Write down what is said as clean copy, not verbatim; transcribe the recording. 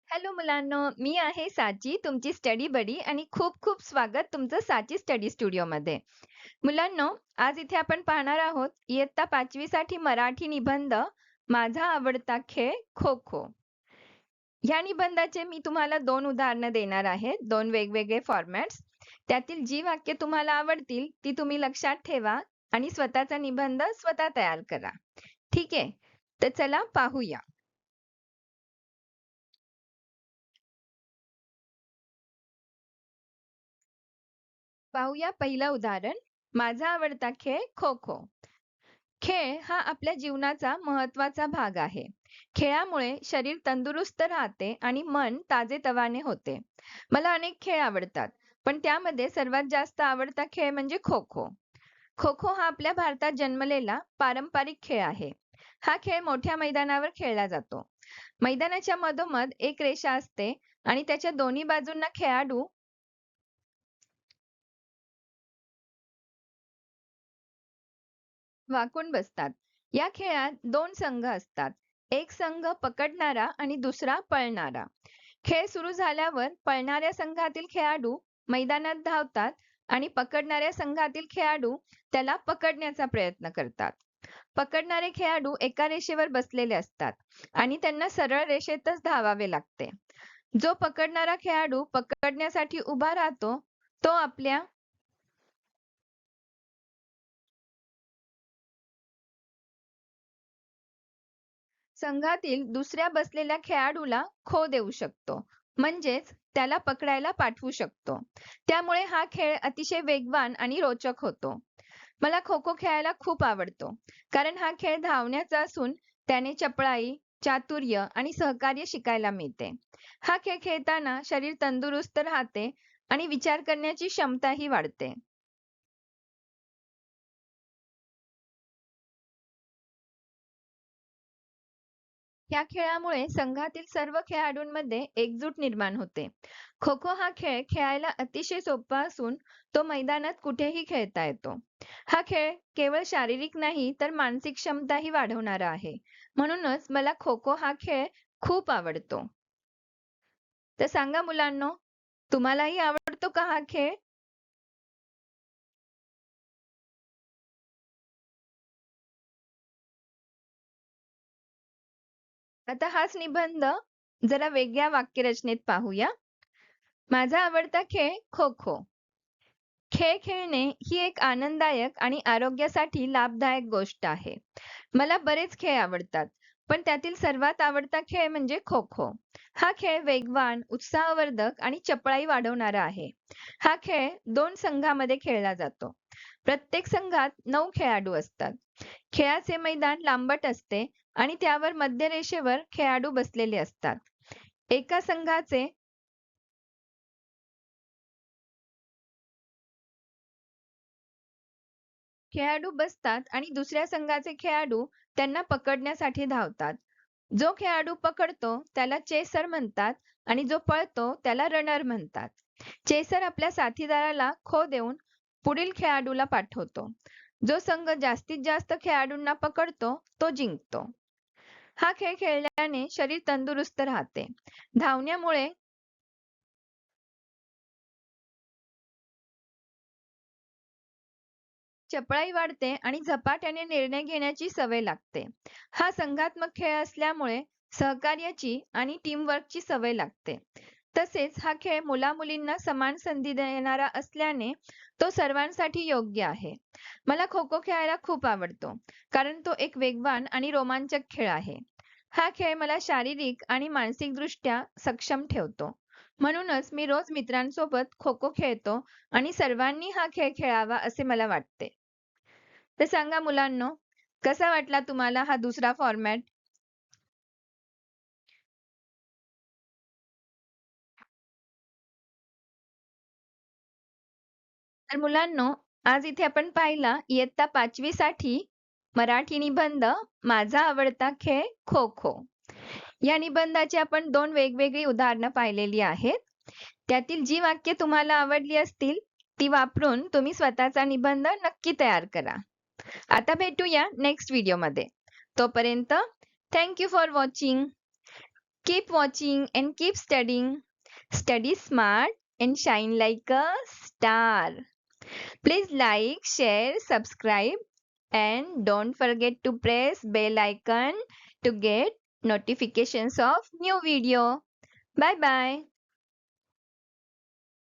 Hello मुलांनो, मी आहे साची तुमची स्टडी बडी आणि खूप खूप स्वागत तुमचं साची स्टडी स्टुडिओमध्ये. मुलांनो, आज इथे आपण पाहणार आहोत इयत्ता 5वी साठी मराठी निबंध माझा आवडता खेळ खो खो. या निबंधाचे मी तुम्हाला 2 उदाहरणं देणार आहे, 2 वेगवेगळे फॉर्मॅट्स. त्यातील जी वाक्य तुम्हाला आवडतील ती तुम्ही लक्षात ठेवा आणि स्वतःचा निबंध स्वतः तयार करा. ठीक आहे? तर चला पाहूया. पाहूया पहिलं उदाहरण. माझा आवडता खेळ खो खो. खेळ हा आपल्या जीवनाचा महत्त्वाचा भाग आहे. खेळामुळे शरीर तंदुरुस्त राहते आणि मन ताजेतवाने होते. मला अनेक खेळ आवडतात, पण त्यामध्ये सर्वात जास्त आवडता खेळ म्हणजे खो खो. खो खो हा आपल्या भारतात जन्मलेला पारंपरिक खेळ आहे. हा खेळ मोठ्या मैदानावर खेळला जातो. मैदानाच्या मधोमध एक रेषा असते आणि त्याच्या दोन्ही बाजूंना खेळाडू वाकून बसतात. या खेळात 2 संघ असतात. एक संघ पकडणारा आणि दुसरा पळणारा. खेळ सुरू झाल्यावर पळणाऱ्या संघातील खेळाडू मैदानात धावतात आणि पकडणाऱ्या संघातील खेळाडू त्याला पकडण्याचा प्रयत्न करतात. पकडणारे खेळाडू एका रेषेवर बसलेले असतात आणि त्यांना सरळ रेषेतच धावावे लागते. जो पकडणारा खेळाडू पकडण्यासाठी उभा राहतो, तो आपल्या संघातील दुसऱ्या बसलेल्या खेळाडूला खो देऊ शकतो, म्हणजेच त्याला पकडायला पाठवू शकतो. त्यामुळे हा खेळ अतिशय वेगवान आणि रोचक होतो. मला खो खो खेळायला खूप आवडतो, कारण हा खेळ धावण्याचा असून त्याने चपळाई, चातुर्य आणि सहकार्य शिकायला मिळते. हा खेळ खेळताना शरीर तंदुरुस्त राहते आणि विचार करण्याची क्षमताही वाढते. या खेळामुळे संघातील सर्व खेळाडूंमध्ये एकजूट निर्माण होते. खो-खो हा खेळ खेळायला अतिशय सोपा असून तो मैदानात कुठेही खेळता येतो. हा खेळ केवळ शारीरिक नाही तर मानसिक क्षमताही वाढवणारा आहे. म्हणूनच मला खो-खो हा खेळ खूप आवडतो. तर सांगा मुलांनो, तुम्हालाही आवडतो का हा खेळ? आता हाच निबंध जरा वेगळ्या वाक्यरचनेत पाहूया. माझा आवडता खेळ खो-खो. खेळ खेळणे ही एक आनंददायक आणि आरोग्यासाठी लाभदायक गोष्ट आहे. मला बरेच खेळ आवडतात, पण त्यातील सर्वात आवडता खेळ म्हणजे खो-खो. हा खेळ वेगवान, उत्साहवर्धक आणि चपळाई वाढवणारा आहे. हा खेळ 2 संघामध्ये खेळला जातो. प्रत्येक संघात 9 खेळाडू असतात. खेळाचे मैदान लांबट असते आणि त्यावर मध्यरेषेवर खेळाडू बसलेले असतात. एका संघाचे खेळाडू बसतात आणि दुसऱ्या संघाचे खेळाडू त्यांना पकडण्यासाठी धावतात. जो खेळाडू पकडतो त्याला चेसर म्हणतात आणि जो पळतो त्याला रनर म्हणतात. चेसर आपल्या साथीदाराला खो देऊन पुढील खेळाडूला पाठवतो. जो संघ जास्तीत जास्त खेळाडूंना पकडतो तो जिंकतो. हा खेळ खेळल्याने शरीर तंदुरुस्त राहते. धावण्यामुळे चपळाई वाढते आणि झपाट्याने निर्णय घेण्याची सवय लागते. हा संघात्मक खेळ असल्यामुळे सहकार्याची आणि टीमवर्कची सवय लागते. तसेच हा खेळ मुला-मुलींना समान संधी देणारा असल्याने तो सर्वांसाठी योग्य आहे. मला खो-खो खेळायला खूप आवडतो, कारण तो एक वेगवान आणि रोमांचक खेळ आहे. हा खेळ मला शारीरिक आणि मानसिकदृष्ट्या सक्षम ठेवतो. म्हणूनच मी रोज मित्रांसोबत खो-खो खेळतो आणि सर्वांनी हा खेळ खेळावा असे मला वाटते. तर सांगा मुलांनो, कसा वाटला तुम्हाला हा दुसरा फॉर्मॅट? तर मुलांनो, आज इथे आपण पाहिला इयत्ता 5वी साठी मराठी निबंध माझा आवडता खेळ खो-खो. या निबंधाची आपण 2 वेगवेगळी उदाहरणं पाहिलेली आहेत. त्यातील जी वाक्य तुम्हाला आवडली असतील, ती वापरून तुम्ही स्वतःचा निबंध नक्की तयार करा. आता भेटूया नेक्स्ट व्हिडिओमध्ये. तोपर्यंत thank you for watching. Keep watching and keep studying. Study smart and shine like a star. Please like, share, subscribe, and don't forget to press bell icon to get notifications of new video. Bye bye.